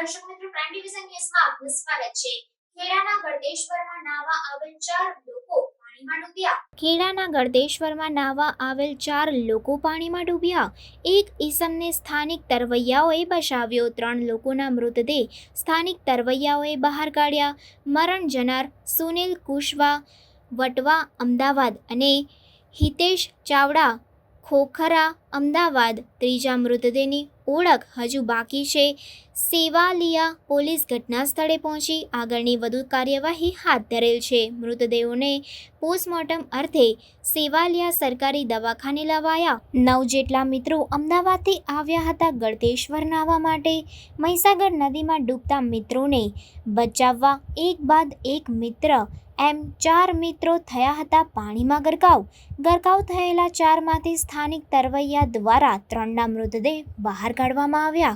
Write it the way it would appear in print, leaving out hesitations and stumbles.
દર્શક મિત્રો, prime division ન્યૂઝમાં આપનું સ્વાગત છે. ખેડાના ગળતેશ્વરમાં નાહવા આવેલ 4 લોકો પાણીમાં ડૂબ્યા. ખેડાના ગળતેશ્વરમાં નાહવા આવેલ 4 લોકો પાણીમાં ડૂબ્યા. એક ઈસમને સ્થાનિક તરવૈયાઓએ બચાવ્યો. 3 લોકોના મૃતદેહ સ્થાનિક તરવૈયાઓએ બહાર કાઢ્યા. મરણ જનાર સુનિલ કુશવા, વટવા, અમદાવાદ અને હિતેશ ચાવડા, ખોખરા, અમદાવાદ. ત્રીજા મૃતદેહની ઓળખ હજુ બાકી છે. સેવાલિયા પોલીસ ઘટના સ્થળે પહોંચી આગળની વધુ કાર્યવાહી હાથ ધરેલ છે. મૃતદેહોને પોસ્ટમોર્ટમ અર્થે સેવાલિયા સરકારી દવાખાને લવાયા. 9 જેટલા મિત્રો અમદાવાદથી આવ્યા હતા ગળતેશ્વર નાહવા માટે. મહીસાગર નદીમાં ડૂબતા મિત્રોને બચાવવા એક બાદ એક મિત્ર એમ 4 મિત્રો થયા હતા પાણીમાં ગરકાવ. ગરકાવ થયેલા 4માંથી સ્થાનિક તરવૈયા દ્વારા 3ના મૃતદેહ બહાર કાઢવામાં આવ્યા.